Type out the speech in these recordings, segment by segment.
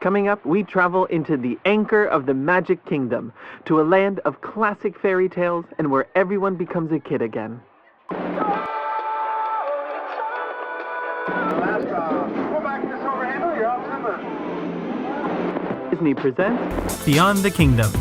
Coming up, we travel into the anchor of the Magic Kingdom, to a land of classic fairy tales and where everyone becomes a kid again. Disney presents Beyond the Kingdoms.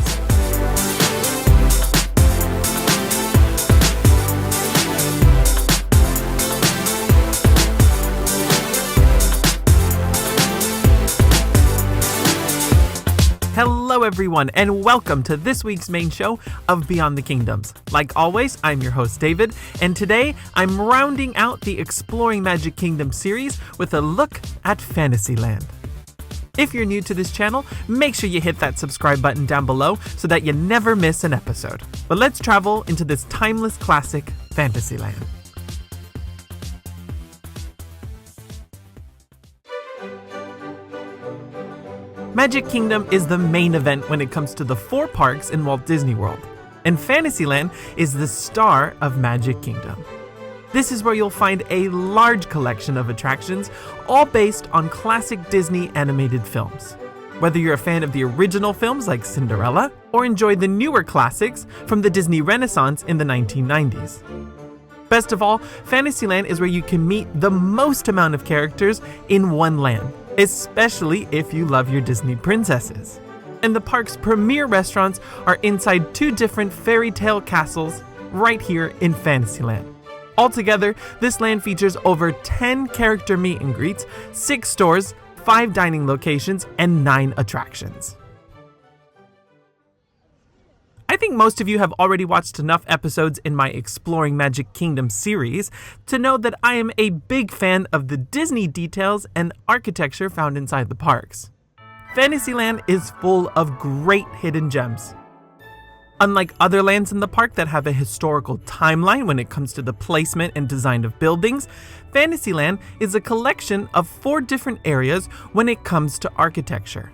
Hello everyone, and welcome to this week's main show of Beyond the Kingdoms. Like always, I'm your host David, and today I'm rounding out the Exploring Magic Kingdom series with a look at Fantasyland. If you're new to this channel, make sure you hit that subscribe button down below so that you never miss an episode. But let's travel into this timeless classic, Fantasyland. Magic Kingdom is the main event when it comes to the 4 parks in Walt Disney World, and Fantasyland is the star of Magic Kingdom. This is where you'll find a large collection of attractions, all based on classic Disney animated films. Whether you're a fan of the original films like Cinderella, or enjoy the newer classics from the Disney Renaissance in the 1990s. Best of all, Fantasyland is where you can meet the most amount of characters in one land, especially if you love your Disney princesses. And the park's premier restaurants are inside 2 different fairy tale castles right here in Fantasyland. Altogether, this land features over 10 character meet and greets, 6 stores, 5 dining locations, and 9 attractions. I think most of you have already watched enough episodes in my Exploring Magic Kingdom series to know that I am a big fan of the Disney details and architecture found inside the parks. Fantasyland is full of great hidden gems. Unlike other lands in the park that have a historical timeline when it comes to the placement and design of buildings, Fantasyland is a collection of 4 different areas when it comes to architecture.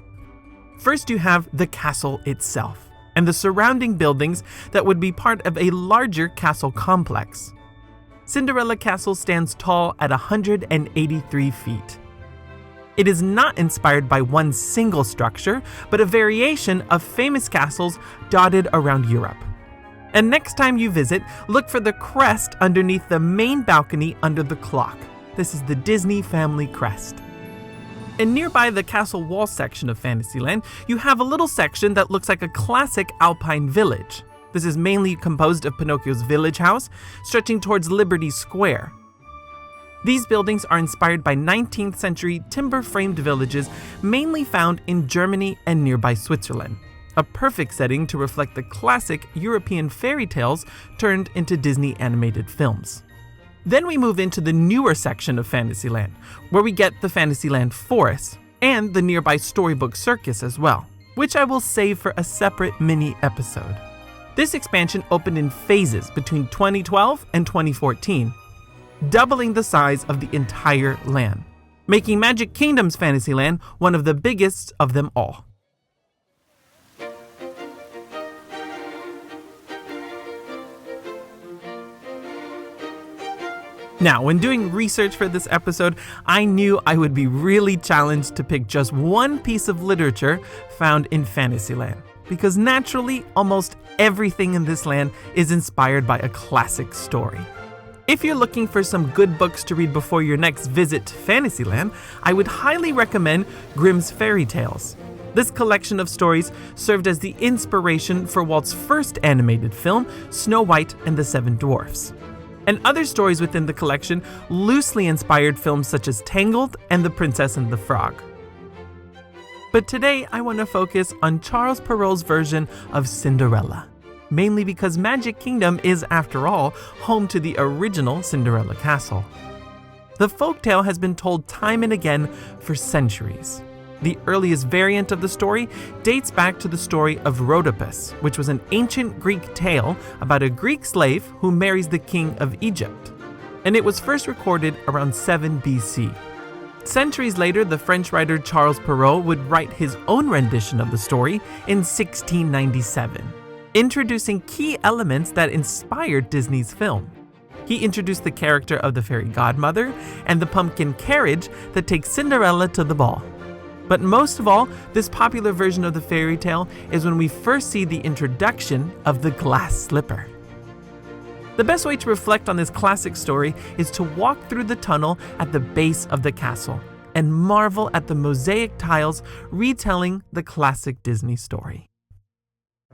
First, you have the castle itself and the surrounding buildings that would be part of a larger castle complex. Cinderella Castle stands tall at 183 feet. It is not inspired by one single structure, but a variation of famous castles dotted around Europe. And next time you visit, look for the crest underneath the main balcony under the clock. This is the Disney family crest. And nearby the castle wall section of Fantasyland, you have a little section that looks like a classic alpine village. This is mainly composed of Pinocchio's village house, stretching towards Liberty Square. These buildings are inspired by 19th century timber-framed villages mainly found in Germany and nearby Switzerland, a perfect setting to reflect the classic European fairy tales turned into Disney animated films. Then we move into the newer section of Fantasyland, where we get the Fantasyland Forest and the nearby Storybook Circus as well, which I will save for a separate mini episode. This expansion opened in phases between 2012 and 2014, doubling the size of the entire land, making Magic Kingdom's Fantasyland one of the biggest of them all. Now, when doing research for this episode, I knew I would be really challenged to pick just one piece of literature found in Fantasyland, because naturally, almost everything in this land is inspired by a classic story. If you're looking for some good books to read before your next visit to Fantasyland, I would highly recommend Grimm's Fairy Tales. This collection of stories served as the inspiration for Walt's first animated film, Snow White and the 7 Dwarfs. And other stories within the collection loosely inspired films such as Tangled and The Princess and the Frog. But today I want to focus on Charles Perrault's version of Cinderella, mainly because Magic Kingdom is, after all, home to the original Cinderella Castle. The folktale has been told time and again for centuries. The earliest variant of the story dates back to the story of Rhodopus, which was an ancient Greek tale about a Greek slave who marries the king of Egypt. And it was first recorded around 7 BC. Centuries later, the French writer Charles Perrault would write his own rendition of the story in 1697, introducing key elements that inspired Disney's film. He introduced the character of the fairy godmother and the pumpkin carriage that takes Cinderella to the ball. But most of all, this popular version of the fairy tale is when we first see the introduction of the glass slipper. The best way to reflect on this classic story is to walk through the tunnel at the base of the castle and marvel at the mosaic tiles retelling the classic Disney story.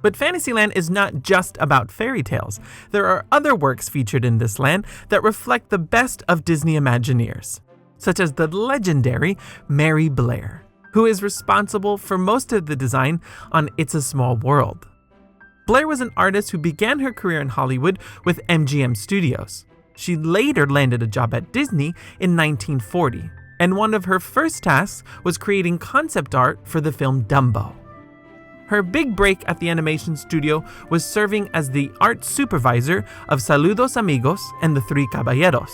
But Fantasyland is not just about fairy tales. There are other works featured in this land that reflect the best of Disney Imagineers, such as the legendary Mary Blair, who is responsible for most of the design on It's a Small World. Blair was an artist who began her career in Hollywood with MGM Studios. She later landed a job at Disney in 1940, and one of her first tasks was creating concept art for the film Dumbo. Her big break at the animation studio was serving as the art supervisor of Saludos Amigos and the Three Caballeros,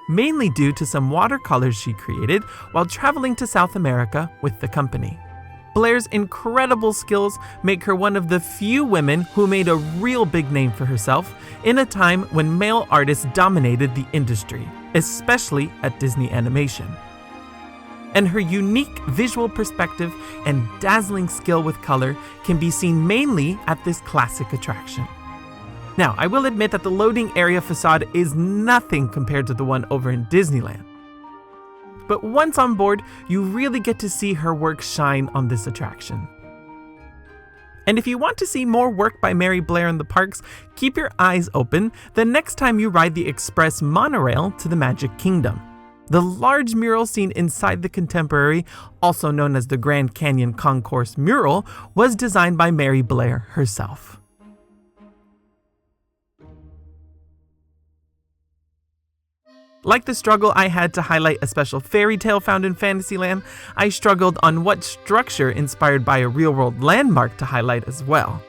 mainly due to some watercolors she created while traveling to South America with the company. Blair's incredible skills make her one of the few women who made a real big name for herself in a time when male artists dominated the industry, especially at Disney Animation. And her unique visual perspective and dazzling skill with color can be seen mainly at this classic attraction. Now, I will admit that the loading area facade is nothing compared to the one over in Disneyland. But once on board, you really get to see her work shine on this attraction. And if you want to see more work by Mary Blair in the parks, keep your eyes open the next time you ride the express monorail to the Magic Kingdom. The large mural seen inside the Contemporary, also known as the Grand Canyon Concourse mural, was designed by Mary Blair herself. Like the struggle I had to highlight a special fairy tale found in Fantasyland, I struggled on what structure inspired by a real-world landmark to highlight as well.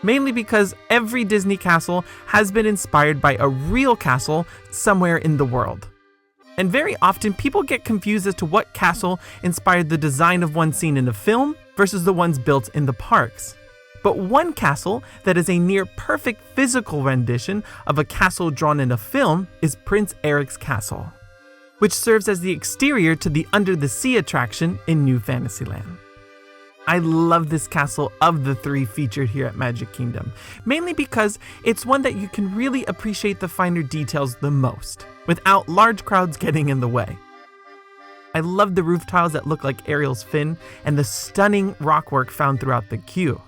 Mainly because every Disney castle has been inspired by a real castle somewhere in the world. And very often people get confused as to what castle inspired the design of one scene in the film versus the ones built in the parks. But one castle that is a near perfect physical rendition of a castle drawn in a film is Prince Eric's Castle, which serves as the exterior to the Under the Sea attraction in New Fantasyland. I love this castle of the three featured here at Magic Kingdom, mainly because it's one that you can really appreciate the finer details the most, without large crowds getting in the way. I love the roof tiles that look like Ariel's fin and the stunning rockwork found throughout the queue.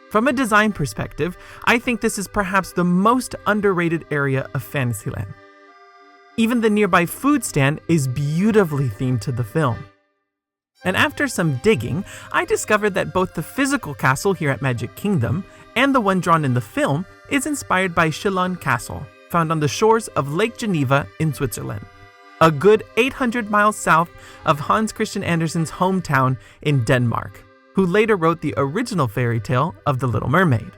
From a design perspective, I think this is perhaps the most underrated area of Fantasyland. Even the nearby food stand is beautifully themed to the film. And after some digging, I discovered that both the physical castle here at Magic Kingdom and the one drawn in the film is inspired by Cinderella Castle, found on the shores of Lake Geneva in Switzerland, a good 800 miles south of Hans Christian Andersen's hometown in Denmark, who later wrote the original fairy tale of The Little Mermaid.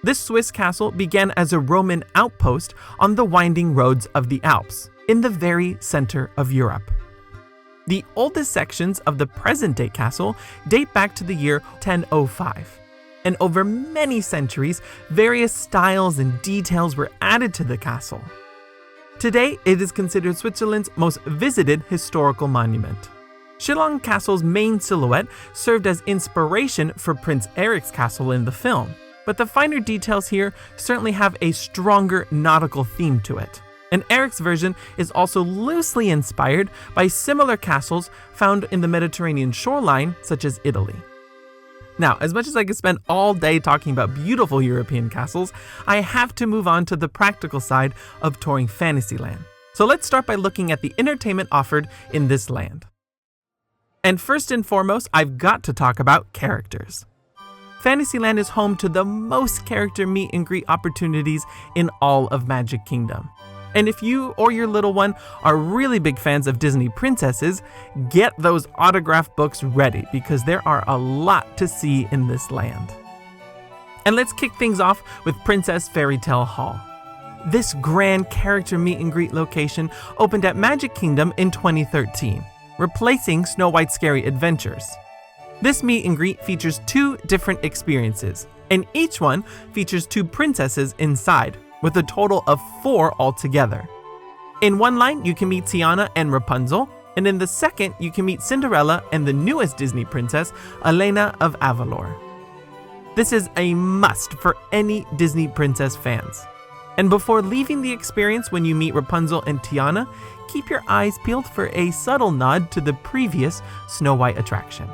This Swiss castle began as a Roman outpost on the winding roads of the Alps, in the very center of Europe. The oldest sections of the present-day castle date back to the year 1005, and over many centuries, various styles and details were added to the castle. Today, it is considered Switzerland's most visited historical monument. Cinderella Castle's main silhouette served as inspiration for Prince Eric's castle in the film, but the finer details here certainly have a stronger nautical theme to it. And Eric's version is also loosely inspired by similar castles found in the Mediterranean shoreline, such as Italy. Now, as much as I could spend all day talking about beautiful European castles, I have to move on to the practical side of touring Fantasyland. So let's start by looking at the entertainment offered in this land. And first and foremost, I've got to talk about characters. Fantasyland is home to the most character meet and greet opportunities in all of Magic Kingdom. And if you or your little one are really big fans of Disney princesses, get those autograph books ready because there are a lot to see in this land. And let's kick things off with Princess Fairy Tale Hall. This grand character meet and greet location opened at Magic Kingdom in 2013, replacing Snow White's Scary Adventures. This meet and greet features 2 different experiences, and each one features 2 princesses inside, with a total of 4 altogether. In one line, you can meet Tiana and Rapunzel. And in the second, you can meet Cinderella and the newest Disney princess, Elena of Avalor. This is a must for any Disney princess fans. And before leaving the experience when you meet Rapunzel and Tiana, keep your eyes peeled for a subtle nod to the previous Snow White attraction.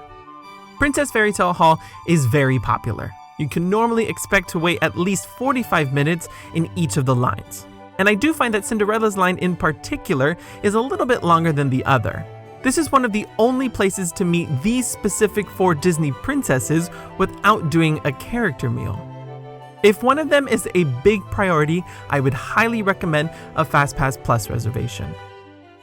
Princess Fairy Tale Hall is very popular. You can normally expect to wait at least 45 minutes in each of the lines. And I do find that Cinderella's line in particular is a little bit longer than the other. This is one of the only places to meet these specific 4 Disney princesses without doing a character meal. If one of them is a big priority, I would highly recommend a FastPass Plus reservation.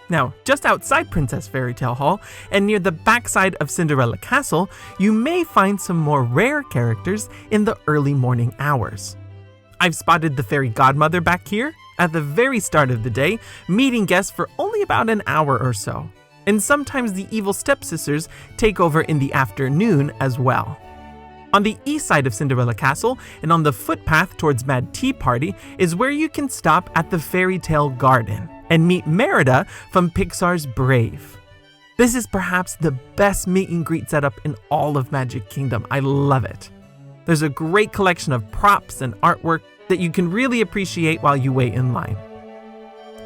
Now, just outside Princess Fairy Tale Hall and near the backside of Cinderella Castle, you may find some more rare characters in the early morning hours. I've spotted the fairy godmother back here at the very start of the day, meeting guests for only about an hour or so. And sometimes the evil stepsisters take over in the afternoon as well. On the east side of Cinderella Castle and on the footpath towards Mad Tea Party is where you can stop at the Fairy Tale Garden and meet Merida from Pixar's Brave. This is perhaps the best meet and greet setup in all of Magic Kingdom. I love it. There's a great collection of props and artwork that you can really appreciate while you wait in line.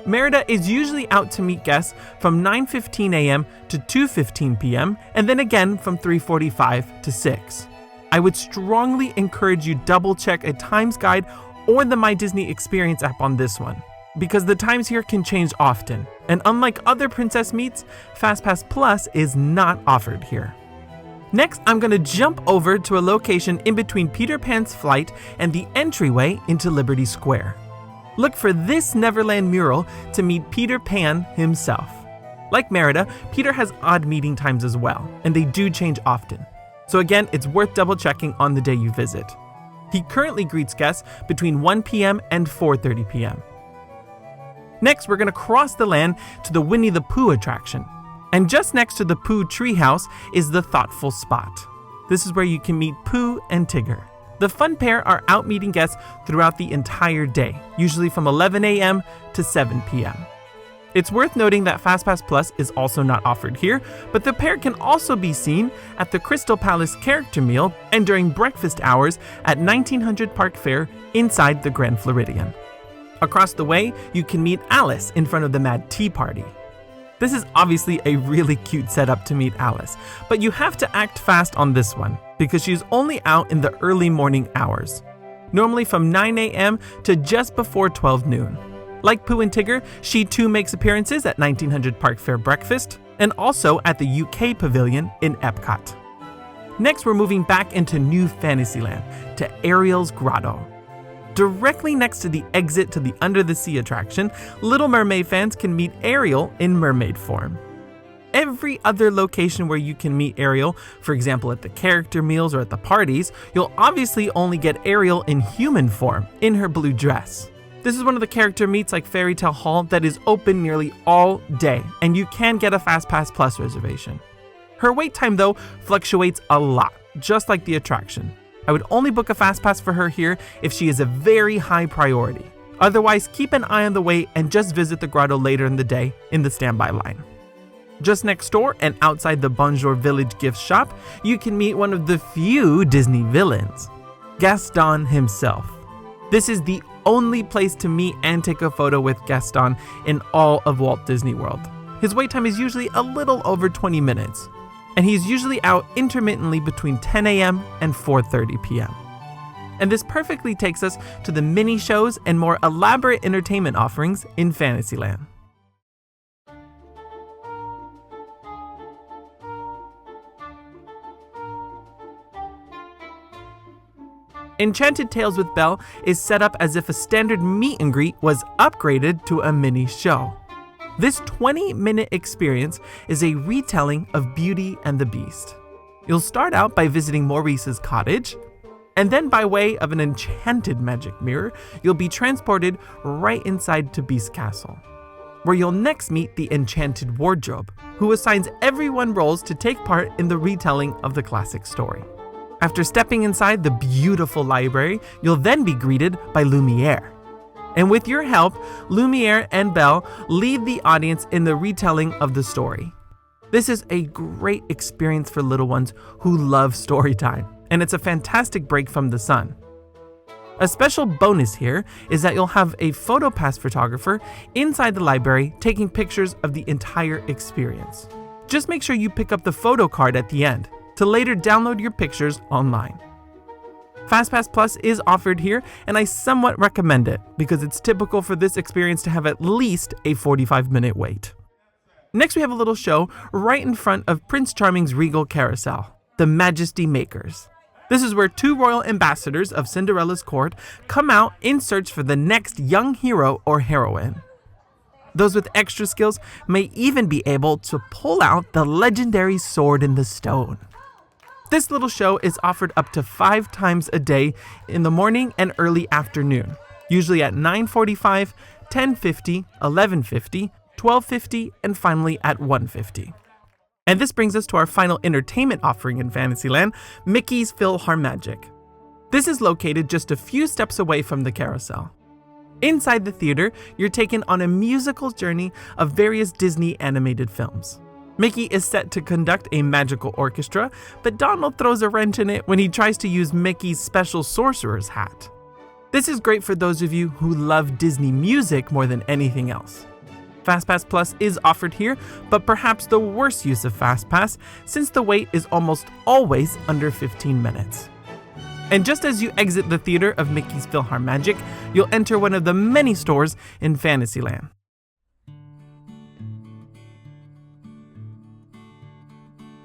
Merida is usually out to meet guests from 9:15 a.m. to 2:15 p.m. and then again from 3:45 to 6. I would strongly encourage you double check a times guide or the My Disney Experience app on this one, because the times here can change often, and unlike other princess meets, FastPass Plus is not offered here. Next, I'm going to jump over to a location in between Peter Pan's flight and the entryway into Liberty Square. Look for this Neverland mural to meet Peter Pan himself. Like Merida, Peter has odd meeting times as well, and they do change often. So again, it's worth double checking on the day you visit. He currently greets guests between 1 p.m. and 4:30 p.m. Next, we're going to cross the land to the Winnie the Pooh attraction. And just next to the Pooh treehouse is the Thoughtful Spot. This is where you can meet Pooh and Tigger. The fun pair are out meeting guests throughout the entire day, usually from 11 a.m. to 7 p.m. It's worth noting that FastPass Plus is also not offered here, but the pair can also be seen at the Crystal Palace character meal and during breakfast hours at 1900 Park Fair inside the Grand Floridian. Across the way, you can meet Alice in front of the Mad Tea Party. This is obviously a really cute setup to meet Alice, but you have to act fast on this one because she's only out in the early morning hours, normally from 9 a.m. to just before 12 noon. Like Pooh and Tigger, she too makes appearances at 1900 Park Fair breakfast and also at the UK Pavilion in Epcot. Next, we're moving back into New Fantasyland to Ariel's Grotto. Directly next to the exit to the Under the Sea attraction, Little Mermaid fans can meet Ariel in mermaid form. Every other location where you can meet Ariel, for example at the character meals or at the parties, you'll obviously only get Ariel in human form, in her blue dress. This is one of the character meets like Fairy Tale Hall that is open nearly all day, and you can get a FastPass Plus reservation. Her wait time though fluctuates a lot, just like the attraction. I would only book a FastPass for her here if she is a very high priority. Otherwise, keep an eye on the wait and just visit the grotto later in the day in the standby line. Just next door and outside the Bonjour Village gift shop, you can meet one of the few Disney villains, Gaston himself. This is the only place to meet and take a photo with Gaston in all of Walt Disney World. His wait time is usually a little over 20 minutes. And he's usually out intermittently between 10 a.m. and 4:30 p.m. And this perfectly takes us to the mini shows and more elaborate entertainment offerings in Fantasyland. Enchanted Tales with Belle is set up as if a standard meet and greet was upgraded to a mini show. This 20-minute experience is a retelling of Beauty and the Beast. You'll start out by visiting Maurice's cottage, and then by way of an enchanted magic mirror, you'll be transported right inside to Beast Castle, where you'll next meet the Enchanted Wardrobe, who assigns everyone roles to take part in the retelling of the classic story. After stepping inside the beautiful library, you'll then be greeted by Lumiere. And with your help, Lumiere and Belle lead the audience in the retelling of the story, This is a great experience for little ones who love story time, and it's a fantastic break from the sun. A special bonus here is that you'll have a PhotoPass photographer inside the library taking pictures of the entire experience. Just make sure you pick up the photo card at the end to later download your pictures online. FastPass Plus is offered here, and I somewhat recommend it because it's typical for this experience to have at least a 45-minute wait. Next, we have a little show right in front of Prince Charming's Regal Carousel, the Majesty Makers. This is where two royal ambassadors of Cinderella's court come out in search for the next young hero or heroine. Those with extra skills may even be able to pull out the legendary sword in the stone. This little show is offered up to 5 times a day in the morning and early afternoon, usually at 9:45, 10:50, 11:50, 12:50, and finally at 1:50. And this brings us to our final entertainment offering in Fantasyland, Mickey's PhilharMagic. This is located just a few steps away from the carousel. Inside the theater, you're taken on a musical journey of various Disney animated films. Mickey is set to conduct a magical orchestra, but Donald throws a wrench in it when he tries to use Mickey's special sorcerer's hat. This is great for those of you who love Disney music more than anything else. FastPass Plus is offered here, but perhaps the worst use of FastPass since the wait is almost always under 15 minutes. And just as you exit the theater of Mickey's PhilharMagic, you'll enter one of the many stores in Fantasyland.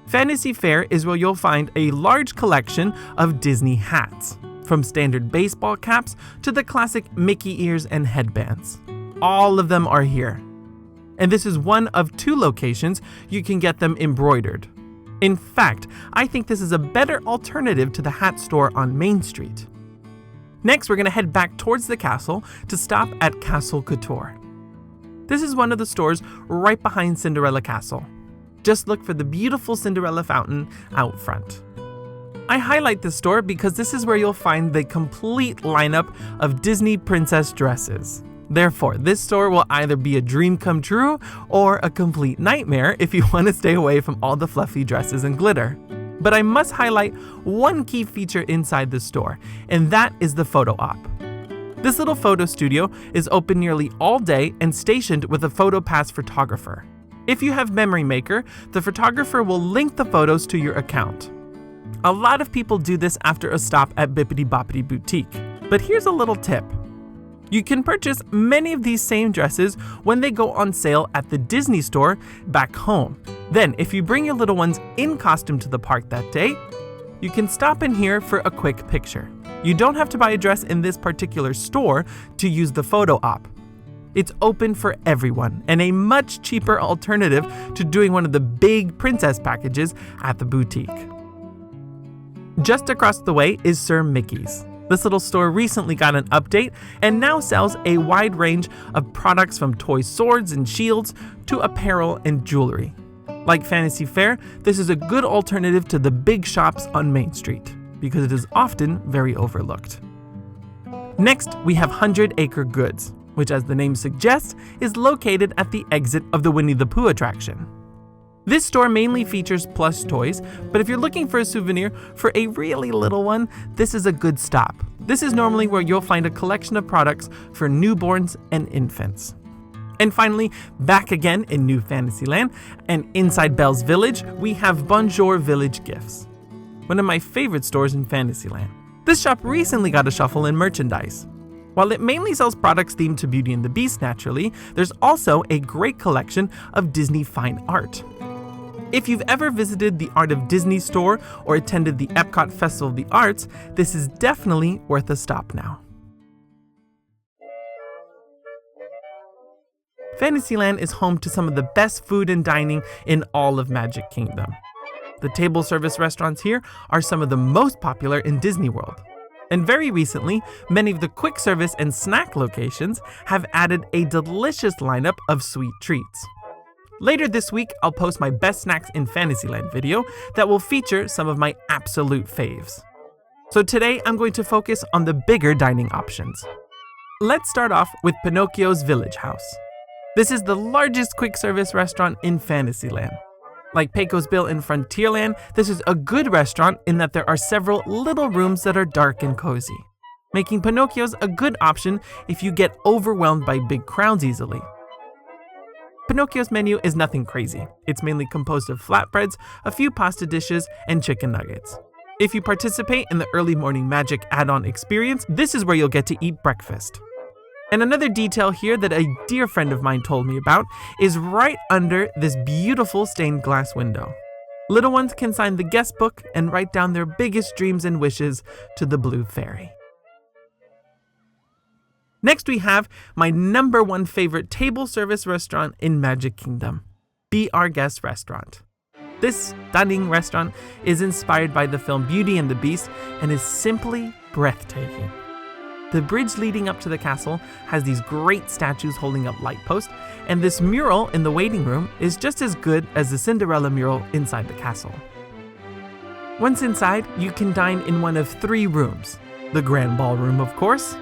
Fantasy Fair is where you'll find a large collection of Disney hats, from standard baseball caps to the classic Mickey ears and headbands. All of them are here. And this is one of 2 locations you can get them embroidered. In fact, I think this is a better alternative to the hat store on Main Street. Next, we're going to head back towards the castle to stop at Castle Couture. This is one of the stores right behind Cinderella Castle. Just look for the beautiful Cinderella fountain out front. I highlight this store because this is where you'll find the complete lineup of Disney princess dresses. Therefore, this store will either be a dream come true or a complete nightmare if you want to stay away from all the fluffy dresses and glitter. But I must highlight one key feature inside the store, and that is the photo op. This little photo studio is open nearly all day and stationed with a PhotoPass photographer. If you have Memory Maker, the photographer will link the photos to your account. A lot of people do this after a stop at Bippity Boppity Boutique, but here's a little tip. You can purchase many of these same dresses when they go on sale at the Disney store back home. Then, if you bring your little ones in costume to the park that day, you can stop in here for a quick picture. You don't have to buy a dress in this particular store to use the photo op. It's open for everyone and a much cheaper alternative to doing one of the big princess packages at the boutique. Just across the way is Sir Mickey's. This little store recently got an update and now sells a wide range of products from toy swords and shields to apparel and jewelry. Like Fantasy Fair, this is a good alternative to the big shops on Main Street because it is often very overlooked. Next, we have 100 Acre Goods, which as the name suggests, is located at the exit of the Winnie the Pooh attraction. This store mainly features plush toys, but if you're looking for a souvenir for a really little one, this is a good stop. This is normally where you'll find a collection of products for newborns and infants. And finally, back again in New Fantasyland, and inside Belle's Village, we have Bonjour Village Gifts, one of my favorite stores in Fantasyland. This shop recently got a shuffle in merchandise. While it mainly sells products themed to Beauty and the Beast naturally, there's also a great collection of Disney fine art. If you've ever visited the Art of Disney store or attended the Epcot Festival of the Arts, this is definitely worth a stop now. Fantasyland is home to some of the best food and dining in all of Magic Kingdom. The table service restaurants here are some of the most popular in Disney World. And very recently, many of the quick service and snack locations have added a delicious lineup of sweet treats. Later this week, I'll post my best snacks in Fantasyland video that will feature some of my absolute faves. So today, I'm going to focus on the bigger dining options. Let's start off with Pinocchio's Village House. This is the largest quick service restaurant in Fantasyland. Like Pecos Bill in Frontierland, this is a good restaurant in that there are several little rooms that are dark and cozy, making Pinocchio's a good option if you get overwhelmed by big crowds easily. Pinocchio's menu is nothing crazy. It's mainly composed of flatbreads, a few pasta dishes, and chicken nuggets. If you participate in the early morning magic add-on experience, this is where you'll get to eat breakfast. And another detail here that a dear friend of mine told me about is right under this beautiful stained glass window. Little ones can sign the guest book and write down their biggest dreams and wishes to the Blue Fairy. Next we have my number one favorite table service restaurant in Magic Kingdom, Be Our Guest Restaurant. This stunning restaurant is inspired by the film Beauty and the Beast and is simply breathtaking. The bridge leading up to the castle has these great statues holding up light posts, and this mural in the waiting room is just as good as the Cinderella mural inside the castle. Once inside, you can dine in one of 3 rooms. The Grand Ballroom, of course,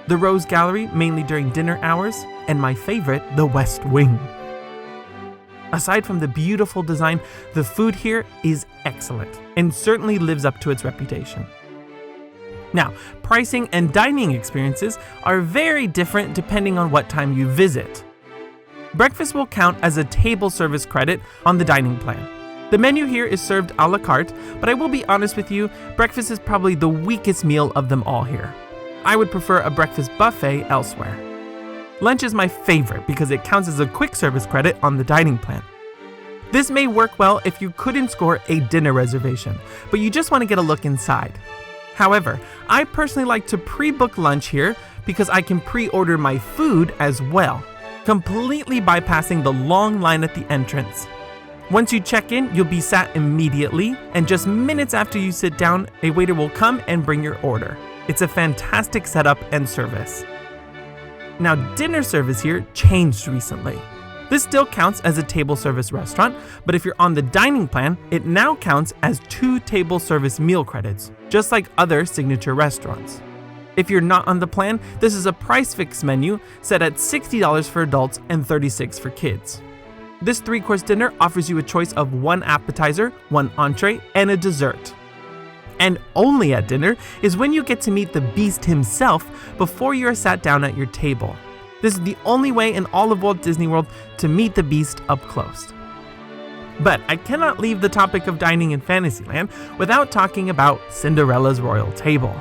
the Rose Gallery, mainly during dinner hours, and my favorite, the West Wing. Aside from the beautiful design, the food here is excellent and certainly lives up to its reputation. Now, pricing and dining experiences are very different depending on what time you visit. Breakfast will count as a table service credit on the dining plan. The menu here is served a la carte, but I will be honest with you, breakfast is probably the weakest meal of them all here. I would prefer a breakfast buffet elsewhere. Lunch is my favorite because it counts as a quick service credit on the dining plan. This may work well if you couldn't score a dinner reservation, but you just want to get a look inside. However, I personally like to pre-book lunch here because I can pre-order my food as well, completely bypassing the long line at the entrance. Once you check in, you'll be sat immediately, and just minutes after you sit down, a waiter will come and bring your order. It's a fantastic setup and service. Now, dinner service here changed recently. This still counts as a table service restaurant, but if you're on the dining plan, it now counts as 2 table service meal credits, just like other signature restaurants. If you're not on the plan, this is a price fix menu set at $60 for adults and $36 for kids. This 3-course dinner offers you a choice of 1 appetizer, 1 entree, and a dessert. And only at dinner is when you get to meet the Beast himself before you are sat down at your table. This is the only way in all of Walt Disney World to meet the Beast up close. But I cannot leave the topic of dining in Fantasyland without talking about Cinderella's Royal Table.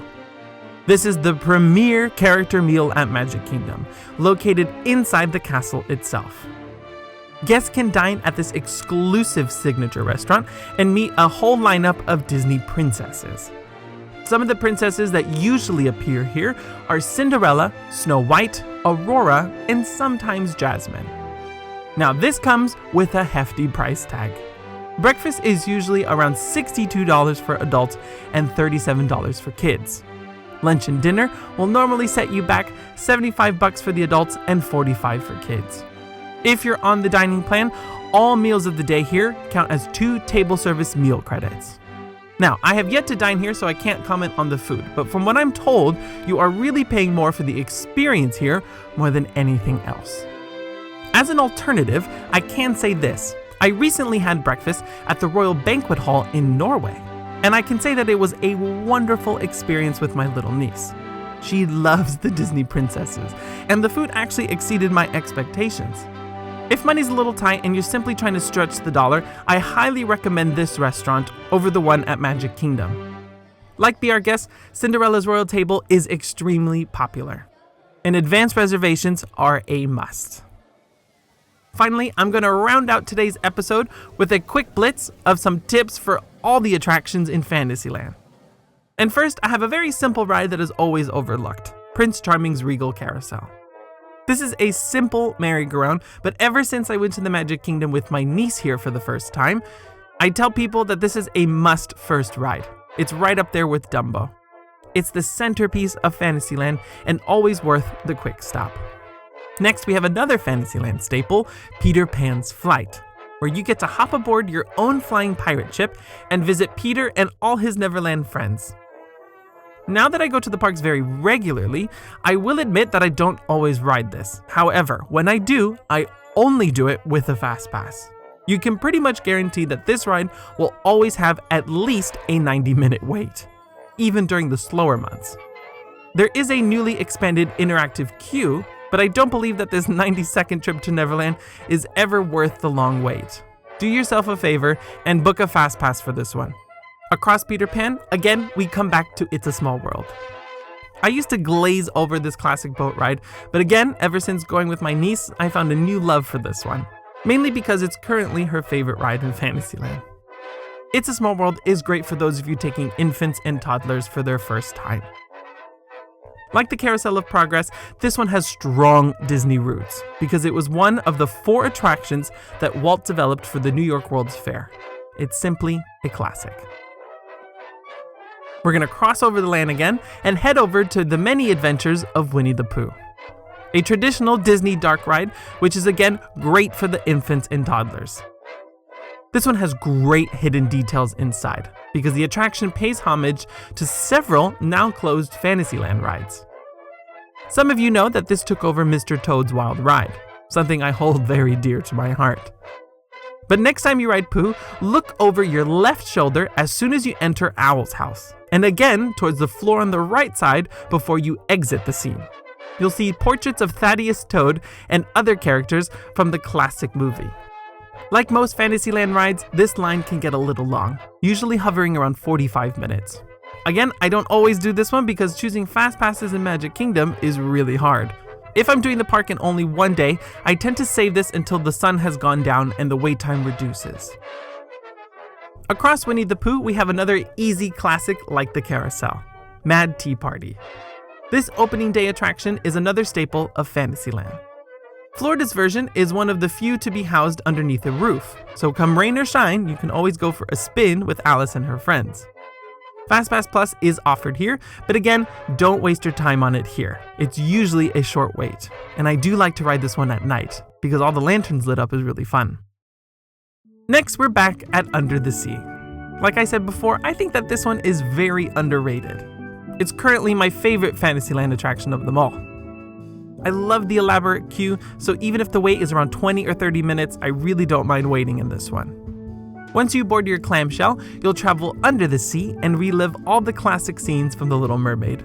This is the premier character meal at Magic Kingdom, located inside the castle itself. Guests can dine at this exclusive signature restaurant and meet a whole lineup of Disney princesses. Some of the princesses that usually appear here are Cinderella, Snow White, Aurora, and sometimes Jasmine. Now this comes with a hefty price tag. Breakfast is usually around $62 for adults and $37 for kids. Lunch and dinner will normally set you back $75 for the adults and $45 for kids. If you're on the dining plan, all meals of the day here count as 2 table service meal credits. Now, I have yet to dine here, so I can't comment on the food, but from what I'm told, you are really paying more for the experience here more than anything else. As an alternative, I can say this. I recently had breakfast at the Royal Banquet Hall in Norway, and I can say that it was a wonderful experience with my little niece. She loves the Disney princesses, and the food actually exceeded my expectations. If money's a little tight and you're simply trying to stretch the dollar, I highly recommend this restaurant over the one at Magic Kingdom. Like Be Our Guest, Cinderella's Royal Table is extremely popular, and advanced reservations are a must. Finally, I'm going to round out today's episode with a quick blitz of some tips for all the attractions in Fantasyland. And first, I have a very simple ride that is always overlooked, Prince Charming's Regal Carousel. This is a simple merry-go-round, but ever since I went to the Magic Kingdom with my niece here for the first time, I tell people that this is a must-first ride. It's right up there with Dumbo. It's the centerpiece of Fantasyland and always worth the quick stop. Next, we have another Fantasyland staple, Peter Pan's Flight, where you get to hop aboard your own flying pirate ship and visit Peter and all his Neverland friends. Now that I go to the parks very regularly, I will admit that I don't always ride this. However, when I do, I only do it with a fast pass. You can pretty much guarantee that this ride will always have at least a 90-minute wait, even during the slower months. There is a newly expanded interactive queue, but I don't believe that this 90-second trip to Neverland is ever worth the long wait. Do yourself a favor and book a fast pass for this one. Across Peter Pan, again, we come back to It's a Small World. I used to glaze over this classic boat ride, but again, ever since going with my niece, I found a new love for this one, mainly because it's currently her favorite ride in Fantasyland. It's a Small World is great for those of you taking infants and toddlers for their first time. Like the Carousel of Progress, this one has strong Disney roots because it was one of the 4 attractions that Walt developed for the New York World's Fair. It's simply a classic. We're going to cross over the land again and head over to the many adventures of Winnie the Pooh. A traditional Disney dark ride, which is again great for the infants and toddlers. This one has great hidden details inside because the attraction pays homage to several now closed Fantasyland rides. Some of you know that this took over Mr. Toad's Wild Ride, something I hold very dear to my heart. But next time you ride Pooh, look over your left shoulder as soon as you enter Owl's house, and again towards the floor on the right side before you exit the scene. You'll see portraits of Thaddeus Toad and other characters from the classic movie. Like most Fantasyland rides, this line can get a little long, usually hovering around 45 minutes. Again, I don't always do this one because choosing fast passes in Magic Kingdom is really hard. If I'm doing the park in only one day, I tend to save this until the sun has gone down and the wait time reduces. Across Winnie the Pooh, we have another easy classic like the Carousel, Mad Tea Party. This opening day attraction is another staple of Fantasyland. Florida's version is one of the few to be housed underneath a roof, so come rain or shine, you can always go for a spin with Alice and her friends. FastPass Plus is offered here, but again, don't waste your time on it here. It's usually a short wait, and I do like to ride this one at night, because all the lanterns lit up is really fun. Next, we're back at Under the Sea. Like I said before, I think that this one is very underrated. It's currently my favorite Fantasyland attraction of them all. I love the elaborate queue, so even if the wait is around 20 or 30 minutes, I really don't mind waiting in this one. Once you board your clamshell, you'll travel under the sea and relive all the classic scenes from The Little Mermaid.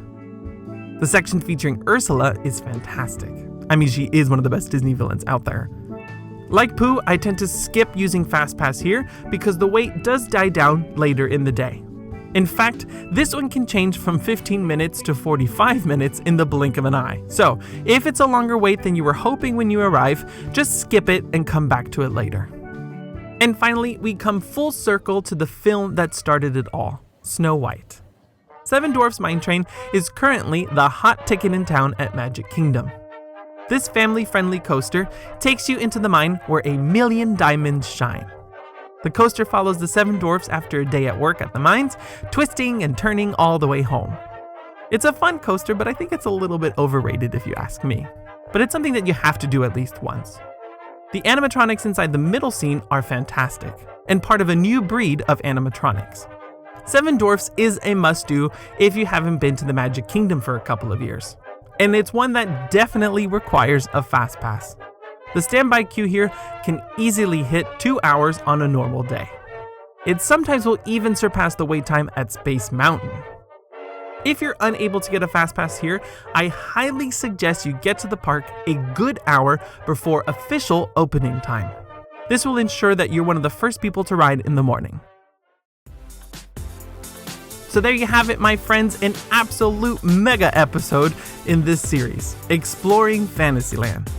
The section featuring Ursula is fantastic. I mean, she is one of the best Disney villains out there. Like Pooh, I tend to skip using FastPass here because the wait does die down later in the day. In fact, this one can change from 15 minutes to 45 minutes in the blink of an eye. So, if it's a longer wait than you were hoping when you arrive, just skip it and come back to it later. And finally, we come full circle to the film that started it all, Snow White. Seven Dwarfs Mine Train is currently the hot ticket in town at Magic Kingdom. This family-friendly coaster takes you into the mine where 1,000,000 diamonds shine. The coaster follows the 7 dwarfs after a day at work at the mines, twisting and turning all the way home. It's a fun coaster, but I think it's a little bit overrated if you ask me. But it's something that you have to do at least once. The animatronics inside the middle scene are fantastic, and part of a new breed of animatronics. 7 Dwarfs is a must-do if you haven't been to the Magic Kingdom for a couple of years. And it's one that definitely requires a fast pass. The standby queue here can easily hit 2 hours on a normal day. It sometimes will even surpass the wait time at Space Mountain. If you're unable to get a fast pass here, I highly suggest you get to the park a good hour before official opening time. This will ensure that you're one of the first people to ride in the morning. So there you have it, my friends, an absolute mega episode in this series, Exploring Fantasyland.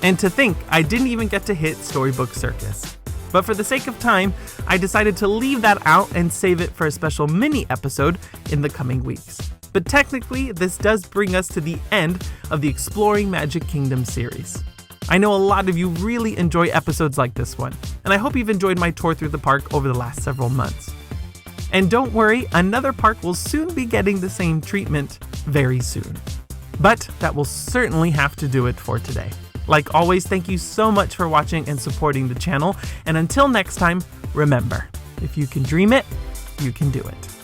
And to think, I didn't even get to hit Storybook Circus. But for the sake of time, I decided to leave that out and save it for a special mini episode in the coming weeks. But technically, this does bring us to the end of the Exploring Magic Kingdom series. I know a lot of you really enjoy episodes like this one, and I hope you've enjoyed my tour through the park over the last several months. And don't worry, another park will soon be getting the same treatment very soon. But that will certainly have to do it for today. Like always, thank you so much for watching and supporting the channel. And until next time, remember, if you can dream it, you can do it.